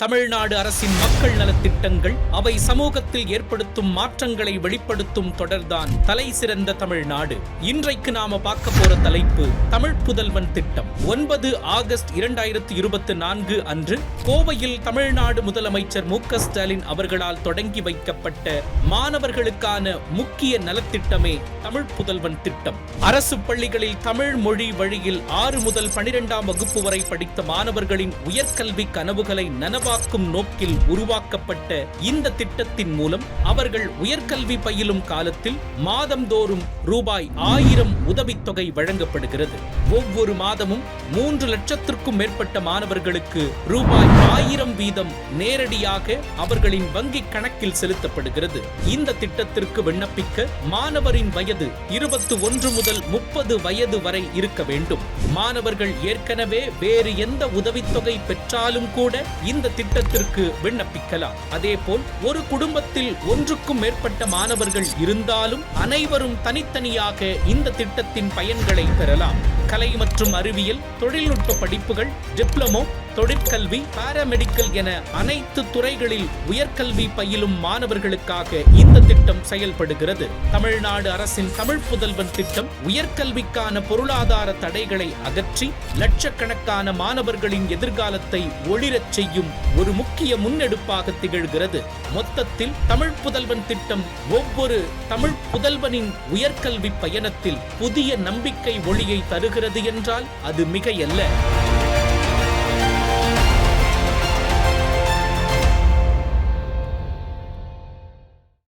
தமிழ்நாடு அரசின் மக்கள் நலத்திட்டங்கள் அவை சமூகத்தில் ஏற்படுத்தும் மாற்றங்களை வெளிப்படுத்தும் தொடர்தான் தலை சிறந்த தமிழ்நாடு. இன்றைக்கு நாம பார்க்க போற தலைப்பு தமிழ் புதல்வன் திட்டம். 9 ஆகஸ்ட் 2024 அன்று கோவையில் தமிழ்நாடு முதலமைச்சர் மு.க. ஸ்டாலின் அவர்களால் தொடங்கி வைக்கப்பட்ட மாணவர்களுக்கான முக்கிய நலத்திட்டமே தமிழ் புதல்வன் திட்டம். அரசு பள்ளிகளில் தமிழ் மொழி வழியில் 6 முதல் 12ஆம் வகுப்பு வரை படித்த மாணவர்களின் உயர்கல்வி கனவுகளை நனவாக்கும் நோக்கில் உருவாக்கப்பட்ட இந்த திட்டத்தின் மூலம் அவர்கள் உயர்கல்வி பயிலும் காலத்தில் மாதந்தோறும் ரூபாய் 1000 உதவித்தொகை வழங்கப்படுகிறது. ஒவ்வொரு மாதமும் 3 லட்சத்திற்கும் மேற்பட்ட மாணவர்களுக்கு ரூபாய் 1000 வீதம் நேரடியாக அவர்களின் வங்கி கணக்கில் செலுத்தப்படுகிறது. இந்த திட்டத்திற்கு விண்ணப்பிக்க மாணவரின் வயது 21 முதல் 30 வயது வரை இருக்க வேண்டும். மாணவர்கள் ஏற்கனவே வேறு எந்த உதவித்தொகை பெற்றாலும் கூட இந்த திட்டத்திற்கு விண்ணப்பிக்கலாம். அதேபோல் ஒரு குடும்பத்தில் ஒன்றுக்கும் மேற்பட்ட மாணவர்கள் இருந்தாலும் அனைவரும் தனித்தனியாக இந்த திட்டத்தின் பயன்களை பெறலாம். கலை மற்றும் அறிவியல், தொழில்நுட்ப படிப்புகள், டிப்ளமோ, தொழிற்கல்வி, பாராமெடிக்கல் என அனைத்து துறைகளில் உயர்கல்வி பயிலும் மாணவர்களுக்காக இந்த திட்டம் செயல்படுகிறது. தமிழ்நாடு அரசின் தமிழ் புதல்வன் திட்டம் உயர்கல்விக்கான பொருளாதார தடைகளை அகற்றி லட்சக்கணக்கான மாணவர்களின் எதிர்காலத்தை ஒளிரச் செய்யும் ஒரு முக்கிய முன்னெடுப்பாக திகழ்கிறது. மொத்தத்தில் தமிழ் புதல்வன் திட்டம் ஒவ்வொரு தமிழ் புதல்வனின் உயர்கல்வி பயணத்தில் புதிய நம்பிக்கை ஒளியை தருகிறது என்றால் அது மிகையல்ல.